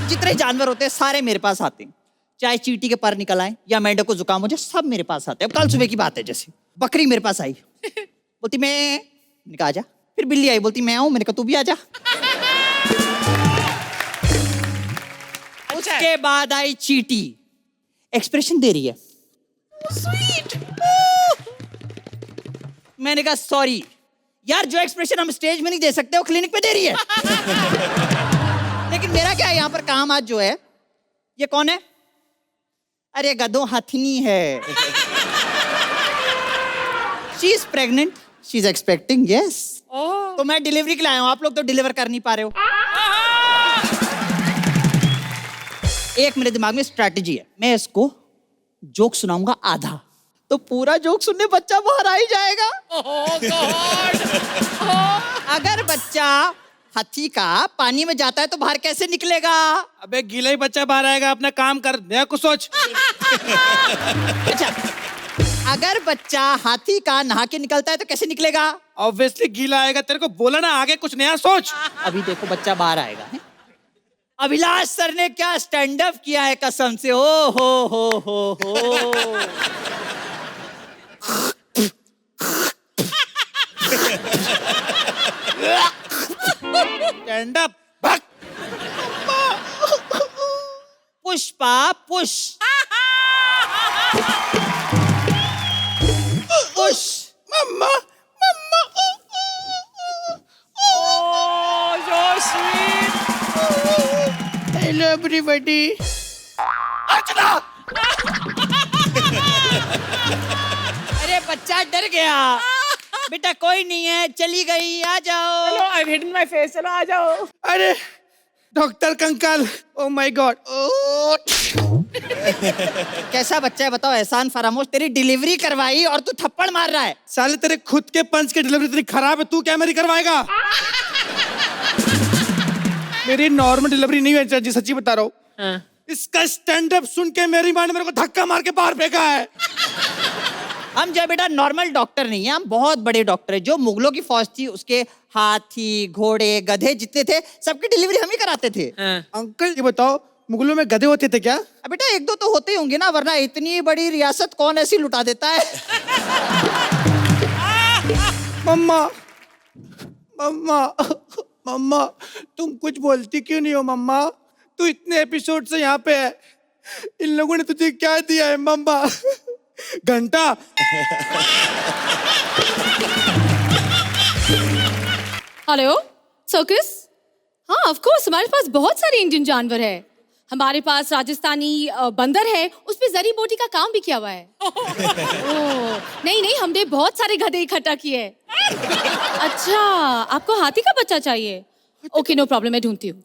Speaker 4: जितने जानवर होते हैं सारे मेरे पास आते हैं, चाहे चींटी के पर निकल आए या मेंढक को जुकाम हो जाए, सब मेरे पास आते हैं। अब कल सुबह की बात है, जैसे बकरी मेरे पास आई, बोलती मैंने कहा आजा। फिर बिल्ली आई, बोलती मैं आऊं। मैंने कहा तू भी आजा। उसके बाद आई चींटी, एक्सप्रेशन दे रही है, स्वीट। मैंने कहा सॉरी यार, जो एक्सप्रेशन हम स्टेज में नहीं दे सकते वो क्लिनिक पे दे रही है। लेकिन मेरा क्या है यहाँ पर काम आज जो है, ये कौन है? अरे गधों, हथिनी है। She is pregnant, she is expecting, yes. तो मैं डिलीवरी के लिए आया हूँ, आप लोग तो डिलीवर कर नहीं पा रहे हो। एक मेरे दिमाग में स्ट्रैटेजी है, मैं इसको जोक सुनाऊंगा आधा, तो पूरा जोक सुनने बच्चा बाहर आ ही जाएगा। अगर बच्चा हाथी का पानी में जाता है तो बाहर कैसे निकलेगा?
Speaker 2: अबे गीला ही बच्चा बाहर आएगा, अपना काम कर, नया कुछ सोच।
Speaker 4: अच्छा, अगर बच्चा हाथी का नहा के निकलता है तो कैसे निकलेगा?
Speaker 2: ऑब्वियसली गीला आएगा। तेरे को बोला ना, आगे कुछ नया सोच।
Speaker 4: अभी देखो बच्चा बाहर आएगा। है? अभिलाष सर ने क्या स्टैंड अप किया है, कसम से। हो
Speaker 2: stand up.
Speaker 4: Pushpa push push.
Speaker 2: मम्मा, मम्मा। Oh, so sweet. Hello everybody. Archana!
Speaker 4: अरे बच्चा डर गया। बेटा कोई नहीं है, चली गई, आ जाओ।
Speaker 9: चलो, I've hidden my face. चलो आ जाओ।
Speaker 2: अरे डॉक्टर कंकाल, ओ माय गॉड।
Speaker 4: कैसा बच्चा है बताओ? एहसान फरामोश, तेरी डिलीवरी करवाई और तू थप्पड़ मार रहा है।
Speaker 2: साले तेरे खुद के पंच की डिलीवरी इतनी खराब है, तू क्या मेरी करवाएगा? मेरी नॉर्मल डिलीवरी नहीं है जी, सच्ची बता रहा हूँ।
Speaker 9: हाँ।
Speaker 2: इसका स्टैंड अप सुन के मेरी माँ ने मेरे को धक्का मार के बाहर फेंका है।
Speaker 4: हम जो बेटा नॉर्मल डॉक्टर नहीं है, हम बहुत बड़े डॉक्टर है। जो मुगलों की फौज थी उसके हाथी, घोड़े, गधे जितने थे सबकी डिलीवरी हम ही कराते थे।
Speaker 2: अंकल ये बताओ, मुगलों में गधे होते थे क्या?
Speaker 4: अब बेटा एक दो तो होते ही होंगे ना, वरना इतनी बड़ी रियासत कौन ऐसी लुटा देता है?
Speaker 2: मम्मा, मम्मा, मम्मा, तुम कुछ बोलती क्यों नहीं हो मम्मा? तू इतने एपिसोड से यहाँ पे है, इन लोगों ने तुझे क्या दिया है मम्मा? घंटा।
Speaker 12: Hello circus. हाँ ऑफ कोर्स, हमारे पास बहुत सारे इंडियन जानवर है। हमारे पास राजस्थानी बंदर है, उसपे जरी बोटी का काम भी किया हुआ है। ओह नहीं, हमने बहुत सारे गधे इकट्ठा किए। अच्छा, आपको हाथी का बच्चा चाहिए? ओके नो प्रॉब्लम, मैं ढूंढती हूँ।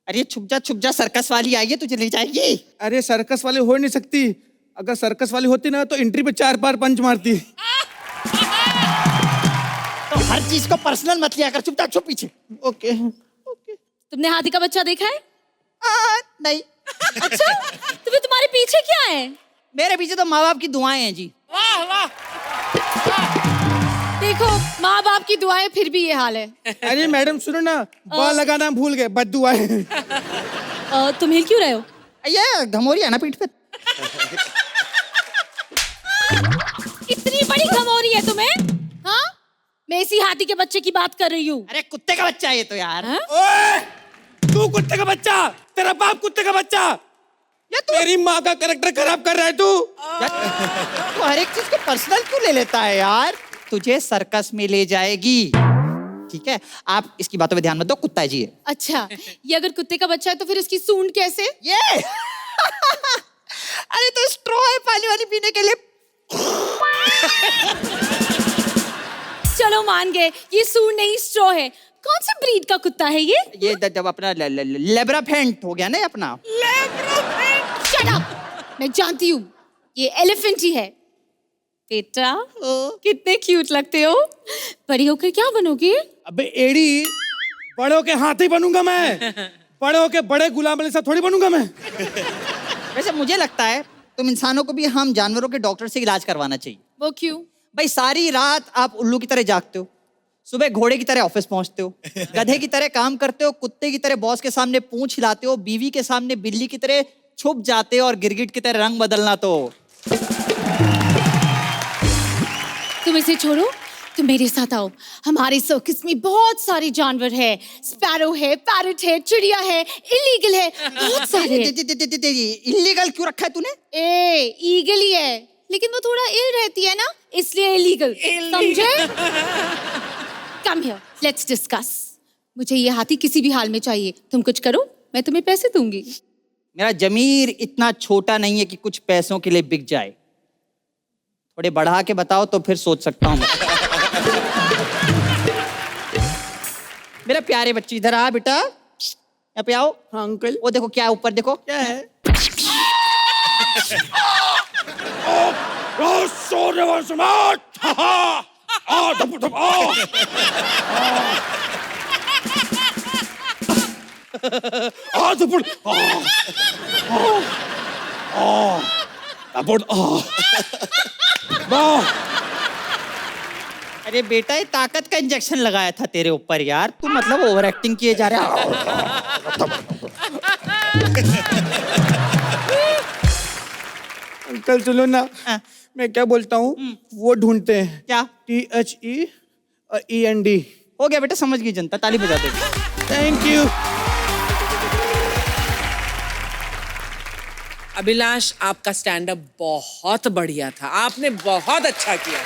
Speaker 4: अरे छुप जा, सर्कस वाली आई है, तुझे ले जाएगी।
Speaker 2: अरे सर्कस वाली हो नहीं सकती। अगर सर्कस वाली होती ना तो एंट्री पे 4 बार पंच मारती।
Speaker 4: हर चीज को पर्सनल मत लिया कर, चुपचाप छुप पीछे।
Speaker 2: ओके।
Speaker 12: तुमने हाथी का बच्चा देखा है?
Speaker 4: नहीं।
Speaker 12: अच्छा, तो फिर तुम्हारे पीछे क्या है?
Speaker 4: मेरे पीछे तो माँ बाप की दुआएं हैं जी।
Speaker 9: वाह वाह।
Speaker 12: देखो, माँ बाप की दुआएं फिर भी ये हाल है।
Speaker 2: अरे मैडम सुनो ना, बाल लगाना भूल गए, बद्दुआ है।
Speaker 12: तुम हिल क्यों रहे हो?
Speaker 4: ये घमोरी है ना पीठ पे।
Speaker 12: इतनी बड़ी घमौरी है तुम्हें? हाँ, मैं इसी हाथी के बच्चे की बात कर रही हूँ।
Speaker 4: अरे कुत्ते का बच्चा है ये तो यार।
Speaker 2: ओए, तू कुत्ते का बच्चा, तेरा बाप कुत्ते का बच्चा।
Speaker 4: ये तू
Speaker 2: तेरी माँ का कैरेक्टर खराब कर रहा है तू।
Speaker 4: तू हर एक चीज को पर्सनल क्यों ले लेता है यार? तुझे सर्कस में ले जाएगी, ठीक है? आप इसकी बातों पे ध्यान मत दो, कुत्ता है जी ये।
Speaker 12: अच्छा, ये अगर कुत्ते का बच्चा है तो फिर इसकी सूंड कैसे?
Speaker 4: ये अरे तो स्ट्रॉ है पानी वाली पीने के लिए।
Speaker 12: चलो मान गए, ये सूंड नहीं स्ट्रॉ है। कौन सी ब्रीड का कुत्ता है ये?
Speaker 4: ये जब अपना लेब्राफेंट हो गया ना अपना।
Speaker 12: Shut up! मैं जानती हूँ, ये एलिफेंट ही है। बेटा, कितने क्यूट लगते हो। बड़ी होकर क्या बनोगे?
Speaker 2: अबे एड़ी, बड़ों के हाथी बनूंगा मैं। बड़ों के बड़े गुलाम अली साहब थोड़ी बनूंगा मैं।
Speaker 4: वैसे मुझे लगता है तुम इंसानों को भी हम जानवरों के डॉक्टर से इलाज करवाना चाहिए।
Speaker 12: वो क्यों?
Speaker 4: भाई सारी रात आप उल्लू की तरह जागते हो, सुबह घोड़े की तरह ऑफिस पहुंचते हो, गधे की तरह काम करते हो, कुत्ते की तरह बॉस के सामने पूंछ हिलाते हो, बीवी के सामने बिल्ली की तरह छुप जाते हो और गिरगिट की तरह रंग बदलना। तो
Speaker 12: तुम इसे छोड़ो, तुम मेरे साथ आओ। हमारे सर्कस में बहुत सारे जानवर है। स्पैरो है, पैरट है, चिड़िया है, इलीगल है, बहुत सारे।
Speaker 4: इलीगल क्यों रखा है तूने?
Speaker 12: ईगल ही है, लेकिन वो थोड़ा इल रहती है ना, इसलिए इलीगल। समझे? Come here, let's discuss. मुझे ये हाथी किसी भी हाल में चाहिए। तुम कुछ करो, मैं तुम्हें पैसे दूंगी।
Speaker 4: मेरा जमीर इतना छोटा नहीं है कि कुछ पैसों के लिए बिक जाए। थोड़े बढ़ा के बताओ तो फिर सोच सकता हूँ। मेरा प्यारे बच्चे, इधर आ बेटा, यहाँ पे आओ।
Speaker 2: हाँ अंकल।
Speaker 4: वो देखो क्या है ऊपर, देखो
Speaker 2: क्या है?
Speaker 4: अरे बेटा, ये ताकत का इंजेक्शन लगाया था तेरे ऊपर यार। तू मतलब ओवर एक्टिंग किए जा रहा है।
Speaker 2: अंकल सुनो ना, मैं क्या बोलता हूँ, वो ढूंढते हैं।
Speaker 4: क्या?
Speaker 2: THEEND।
Speaker 4: हो गया बेटा, समझ गई जनता, ताली बजा दे।
Speaker 2: Thank you.
Speaker 9: अभिलाष, आपका स्टैंड अप बहुत बढ़िया था, आपने बहुत अच्छा किया।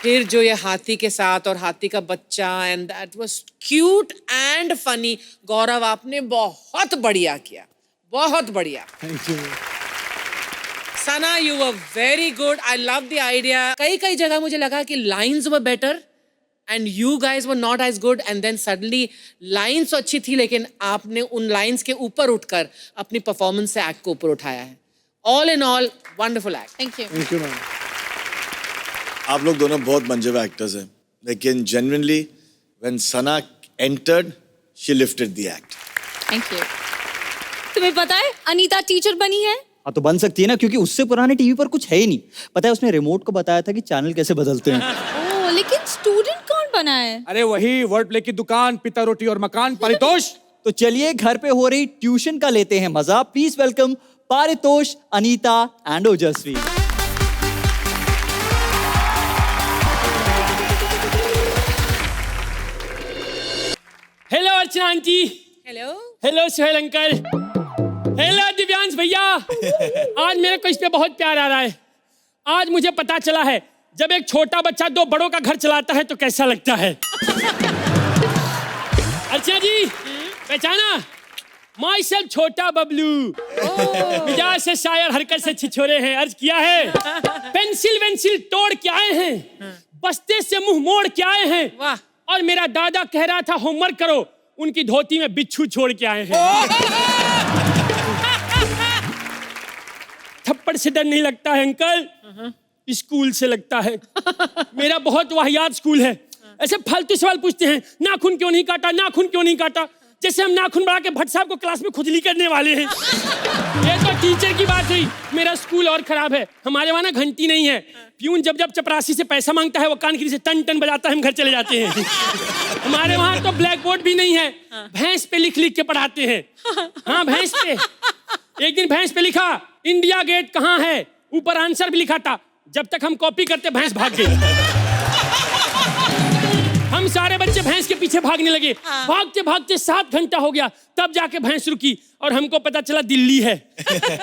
Speaker 9: फिर जो ये हाथी के साथ और हाथी का बच्चा, and that was cute and funny. Gaurav, आपने बहुत बढ़िया किया, बहुत बढ़िया।
Speaker 2: Thank you.
Speaker 9: Sana, you were very good. I love the idea. कई कई जगह मुझे लगा कि lines were better and you guys were not as good, and then suddenly lines अच्छी थी, लेकिन आपने उन लाइंस के ऊपर उठकर अपनी परफॉर्मेंस से एक्ट को ऊपर उठाया है। All in all, wonderful act.
Speaker 12: Thank you.
Speaker 2: Thank you ma'am.
Speaker 10: आप लोग दोनों बहुत मंजे हुए एक्टर्स हैं, लेकिन genuinely when Sana entered she lifted the act.
Speaker 12: Thank you. तुम्हें पता है अनीता टीचर बनी है?
Speaker 4: हाँ तो बन सकती है ना, क्योंकि उससे पुराने टीवी पर कुछ है ही नहीं। पता है उसने रिमोट को बताया था कि चैनल कैसे बदलते हैं।
Speaker 12: ओह, लेकिन स्टूडेंट कौन बना है?
Speaker 2: अरे वही वर्ड प्ले की दुकान, पिता रोटी और मकान, परितोष।
Speaker 4: तो चलिए घर पे हो रही ट्यूशन का लेते हैं मजा। Please welcome Paritosh, Anita and Ojaswi.
Speaker 3: Hello Archana aunty.
Speaker 9: Hello.
Speaker 3: Hello Suhail uncle. Hello Divyansh भैया। आज मेरे को इस पे बहुत प्यार आ रहा है। आज मुझे पता चला है, जब एक छोटा बच्चा दो बड़ों का घर चलाता है तो कैसा लगता है। अर्चना जी, पहचाना? माई सेल्फ छोटा बबलू। मिजाज से शायर, हरकत से छिछोरे हैं। अर्ज किया है, पेंसिल वेंसिल तोड़ के आए हैं, बस्ते से मुंह मोड़ के आए हैं।
Speaker 9: वाह।
Speaker 3: और मेरा दादा कह रहा था होमवर्क करो, उनकी धोती में बिच्छू छोड़ के आए हैं। थप्पड़ से डर नहीं लगता है अंकल, स्कूल से लगता है। मेरा बहुत वाहियात स्कूल है। ऐसे फालतू सवाल पूछते हैं, नाखून क्यों नहीं काटा, नाखून क्यों नहीं काटा, जैसे हम नाखून बढ़ा के भट्ट साहब को क्लास में खुजली करने वाले हैं। ये तो टीचर की बात हुई। मेरा स्कूल और खराब है, हमारे वहाँ ना घंटी नहीं है। प्यून जब जब चपरासी से पैसा मांगता है वो कानखिरी से टन टन बजाता है, हम घर चले जाते हैं। हमारे वहाँ तो ब्लैक बोर्ड भी नहीं है, भैंस पे लिख लिख के पढ़ाते हैं। हाँ, भैंस पे। एक दिन भैंस पे लिखा इंडिया गेट कहाँ है, ऊपर आंसर भी लिखा था। जब तक हम कॉपी करते भैंस भाग गई। हम सारे बच्चे भैंस के पीछे भागने लगे। भागते भागते 7 घंटा हो गया, तब जाके भैंस रुकी और हमको पता चला दिल्ली है।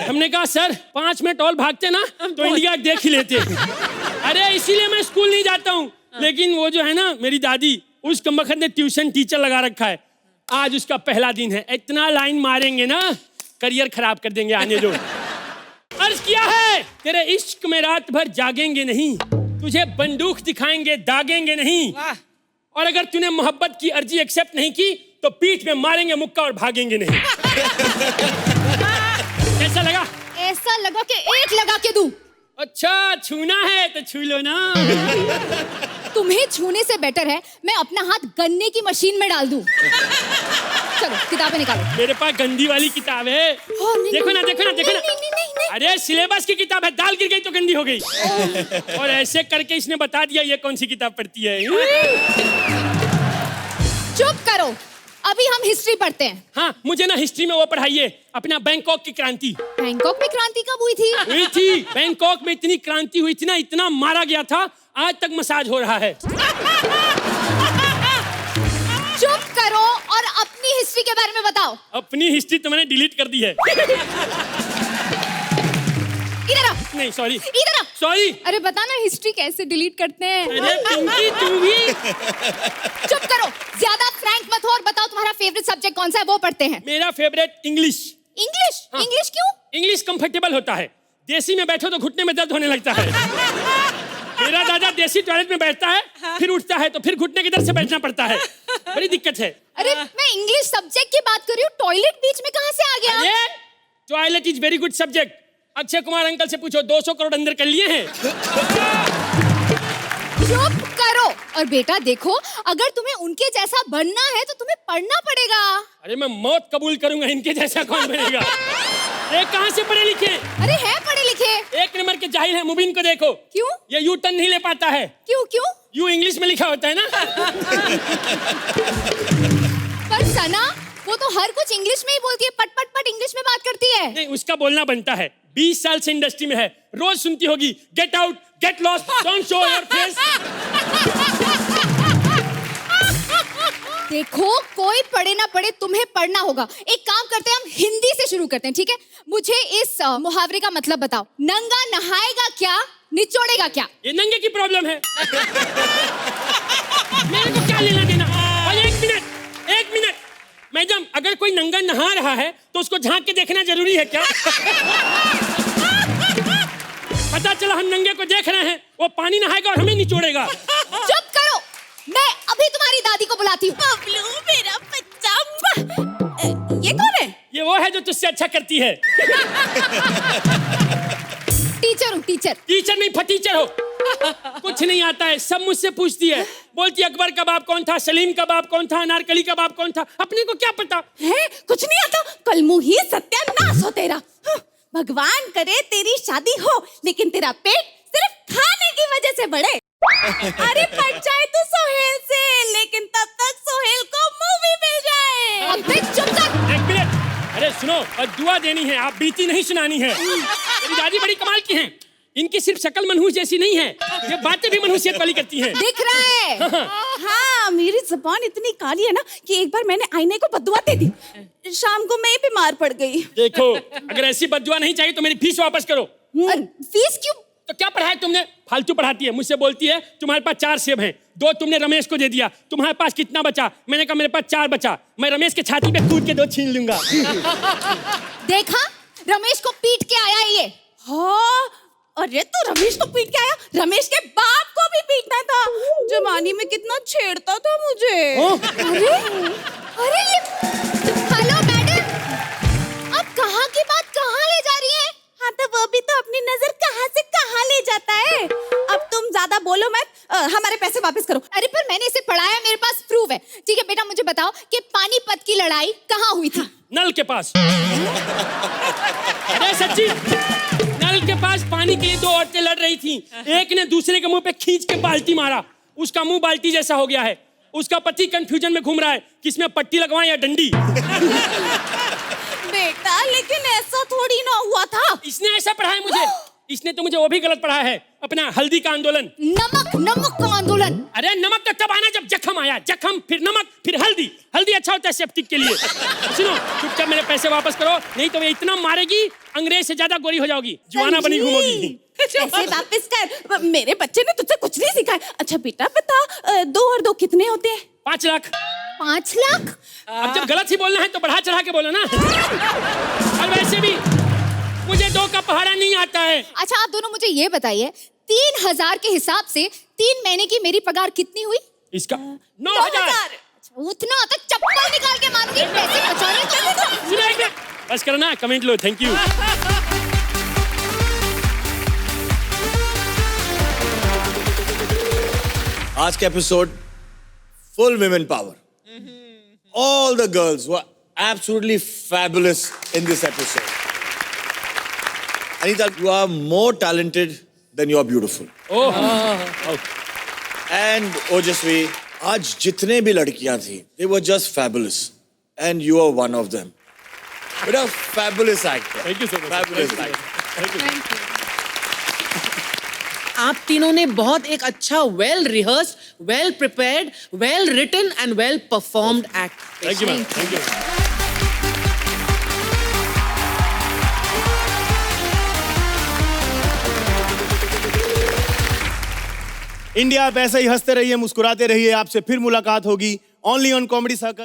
Speaker 3: हमने कहा सर 5 मिनट और भागते ना तो इंडिया देख ही लेते। अरे इसीलिए मैं स्कूल नहीं जाता हूँ। लेकिन वो जो है ना मेरी दादी, उस कमबख्त ने ट्यूशन टीचर लगा रखा है। आज उसका पहला दिन है, इतना लाइन मारेंगे ना करियर खराब कर देंगे। आने दो। अर्ज किया है तेरे इश्क में रात भर जागेंगे नहीं, तुझे बंदूक दिखाएंगे दागेंगे नहीं, और अगर तूने मोहब्बत की अर्जी एक्सेप्ट नहीं की तो पीठ में मारेंगे मुक्का और भागेंगे नहीं। कैसा लगा?
Speaker 12: ऐसा लगा कि एक लगा के दूं।
Speaker 3: अच्छा छूना है तो छू लो ना।
Speaker 12: तुम्हें छूने से बेटर है मैं अपना हाथ गन्ने की मशीन में डाल दूं। चलो किताबें निकालो।
Speaker 3: मेरे पास गंदी वाली किताब है। देखो ना देखो ना देखो ना। अरे सिलेबस की किताब है, दाल गिर गई तो गंदी हो गई। और ऐसे करके इसने बता दिया ये कौन सी किताब पढ़ती है।
Speaker 12: चुप करो, अभी हम हिस्ट्री पढ़ते हैं।
Speaker 3: हाँ, मुझे ना हिस्ट्री में वो पढ़ाइए, अपना बैंकॉक की क्रांति।
Speaker 12: बैंकॉक में क्रांति कब हुई थी?
Speaker 3: हुई थी, बैंकॉक में इतनी क्रांति हुई थी ना, इतना मारा गया था, आज तक मसाज हो रहा है।
Speaker 12: चुप करो और अपनी हिस्ट्री के बारे में बताओ।
Speaker 3: अपनी हिस्ट्री तो मैंने डिलीट कर दी है।
Speaker 12: इधर आओ।
Speaker 3: नहीं सॉरी।
Speaker 12: इधर आओ।
Speaker 3: सॉरी।
Speaker 12: अरे बता ना हिस्ट्री कैसे डिलीट करते हैं।
Speaker 3: अरे पिंकी तू भी।
Speaker 12: चुप करो, ज्यादा फ्रैंक मत हो और बताओ तुम्हारा फेवरेट सब्जेक्ट कौन सा है, वो पढ़ते हैं।
Speaker 3: मेरा फेवरेट इंग्लिश।
Speaker 12: इंग्लिश?
Speaker 3: हाँ।
Speaker 12: इंग्लिश क्यों?
Speaker 3: इंग्लिश कंफर्टेबल होता है, देसी में बैठो तो घुटने में दर्द होने लगता है। मेरा दादा देसी टॉयलेट में बैठता है, फिर उठता है तो फिर घुटने की दर्द से बैठना पड़ता है, बड़ी दिक्कत है।
Speaker 12: अरे मैं इंग्लिश सब्जेक्ट की बात कर रही हूँ, टॉयलेट बीच में कहाँ से आ गया?
Speaker 3: Toilet is very good subject. Akshay Kumar uncle से पूछो, 200 करोड़ अंदर कर लिए हैं।
Speaker 12: चुप करो। और बेटा देखो, अगर तुम्हें उनके जैसा बनना है तो तुम्हें पढ़ना पड़ेगा।
Speaker 3: अरे मैं मौत कबूल करूंगा, इनके जैसा कौन बनेगा। ये कहाँ से पढ़े लिखे?
Speaker 12: अरे है पढ़े लिखे।
Speaker 3: 1 नंबर के जाहिल है। मुबीन को देखो।
Speaker 12: क्यों?
Speaker 3: ये यू टर्न नहीं ले पाता है।
Speaker 12: क्यों क्यों?
Speaker 3: यू इंग्लिश में लिखा होता है ना।
Speaker 12: पर सना वो तो हर कुछ इंग्लिश में ही बोलती है, पट पट पट इंग्लिश में बात करती है।
Speaker 3: नहीं, उसका बोलना बनता है। 20 साल से इंडस्ट्री में है, रोज सुनती होगी get out, get lost, don't show your face.
Speaker 12: देखो कोई पढ़े ना पढ़े तुम्हें पढ़ना होगा। एक काम करते हैं, हम हिंदी से शुरू करते हैं, ठीक है? मुझे इस मुहावरे का मतलब बताओ। नंगा नहाएगा क्या, निचोड़ेगा क्या?
Speaker 3: ये नंगे की प्रॉब्लम है। मेरे को क्या लेना देना? और एक मिनट मैडम, अगर कोई नंगा नहा रहा है तो उसको झांक के देखना जरूरी है क्या? पता चला हम नंगे को देख रहे हैं, वो पानी नहाएगा और हमें निचोड़ेगा।
Speaker 12: चुप करो, मैं अभी तुम्हारी दादी को बुलाती हूँ। बबलू मेरा बच्चा। ये कौन है?
Speaker 3: ये वो है जो तुझसे अच्छा करती है।
Speaker 12: टीचर हूँ, टीचर।
Speaker 3: टीचर नहीं, फटीचर हो। कुछ नहीं आता है, सब मुझसे पूछती है। बोलती अकबर का बाप कौन था, सलीम का बाप कौन था, अनारकली का बाप कौन था, अपने को क्या पता
Speaker 12: है? कुछ नहीं आता। कल मुही सत्यानाश हो तेरा। भगवान करे तेरी शादी हो, लेकिन तेरा पेट सिर्फ खाने की वजह से बढ़े। अरे पट जाए तो सोहेल से, लेकिन तब तक सोहेल को मूवी मिल जाए। अबे चुप कर।
Speaker 3: 1 मिनट। अरे सुनो, और दुआ देनी है, आप बीती नहीं सुनानी है। मेरी दादी बड़ी कमाल की हैं। इनकी सिर्फ शक्ल मनहूस जैसी नहीं है, ये बातें भी मनहूसियत वाली करती हैं।
Speaker 12: दिख रहा है। हाँ, मेरी जुबान इतनी काली है ना कि एक बार मैंने आईने को बददुआ दे दी। शाम को मैं ही बीमार पड़ गई।
Speaker 3: देखो, अगर ऐसी बददुआ नहीं चाहिए तो मेरी फीस वापस करो।
Speaker 12: फीस क्यों?
Speaker 3: तो क्या पढ़ाया तुमने? फालतू पढ़ाती है। मुझसे बोलती है तुम्हारे पास 4 सेब हैं, 2 तुमने रमेश को दे दिया, तुम्हारे पास कितना बचा? मैंने कहा मेरे पास 4 बचा, मैं रमेश के छाती पे कूद के 2 छीन लूंगा।
Speaker 12: देखा, रमेश को पीट के आया ये। हाँ, अरे तू रमेश को पीट के आया? रमेश के बाप को भी पीटना था। जवानी में कितना छेड़ता था मुझे। अरे ये, हेलो मैडम, अब कहाँ की बात कहाँ ले जा रही है? हाँ तो वो भी तो अपनी नजर कहाँ से कहाँ ले जाता है। अब तुम ज्यादा बोलो मत,
Speaker 8: हमारे पैसे वापस करो।
Speaker 12: अरे पर मैंने इसे पढ़ाया, मेरे पास प्रूफ है। ठीक है बेटा, मुझे बताओ कि पानीपत की लड़ाई कहाँ हुई थी?
Speaker 3: नल के पास। अरे सच्ची, नल के पास पानी के लिए दो औरतें लड़ रही थी। एक ने दूसरे के मुंह पे खींच के बाल्टी मारा, उसका मुंह बाल्टी जैसा हो गया है। उसका पति कंफ्यूजन में घूम रहा है कि इसमें पट्टी लगवाएं या डंडी।
Speaker 8: बेटा लेकिन ऐसा थोड़ी ना हुआ था।
Speaker 3: इसने ऐसा पढ़ाया मुझे। इसने तो मुझे वो भी गलत पढ़ाया है, अपना हल्दी का आंदोलन।
Speaker 12: नमक का आंदोलन।
Speaker 3: अरे नमक तो तब आना जब जख्म आया, जख्म फिर नमक फिर हल्दी। हल्दी अच्छा होता है सेप्टिक के लिए। सुनो, चुपचाप मेरे पैसे वापस करो, नहीं तो वो इतना मारेगी अंग्रेज से ज्यादा गोरी हो जाओगी, जुआना बनी घूमोगी।
Speaker 8: पैसे वापस कर, मेरे बच्चे ने तुझसे कुछ नहीं सीखा है। अच्छा बेटा बता, 2 और 2 कितने होते हैं?
Speaker 3: 5 लाख।
Speaker 12: 5 लाख?
Speaker 3: अब जब गलत ही बोलना है तो बढ़ा चढ़ा के बोलो ना। और वैसे भी मुझे 2 का पहाड़ा नहीं आता है।
Speaker 12: अच्छा आप दोनों मुझे ये बताइए, 3000 के हिसाब से 3 महीने की मेरी पगार कितनी हुई?
Speaker 3: इसका 9000।
Speaker 12: उतना तो चप्पल निकाल के मारूंगी, पैसे बचाने चलेगा।
Speaker 3: बस करो ना, कमेंट लो, थैंक यू।
Speaker 10: आज का episode full women power. All the girls were absolutely fabulous in this episode. Anita, you are more talented than you are beautiful. And Ojasvi, आज जितने भी लड़कियां थी, they were just fabulous, and you are one of them. But a fabulous actor.
Speaker 3: Thank you so much.
Speaker 10: Fabulous actor.
Speaker 3: Thank you.
Speaker 9: आप तीनों ने बहुत एक अच्छा well rehearsed, well prepared, well written and well performed act.
Speaker 3: Thank you, ma'am. Thank you.
Speaker 1: India आप ऐसे ही हंसते रहिए, मुस्कुराते रहिए। आपसे फिर मुलाकात होगी ओनली ऑन कॉमेडी सर्कस।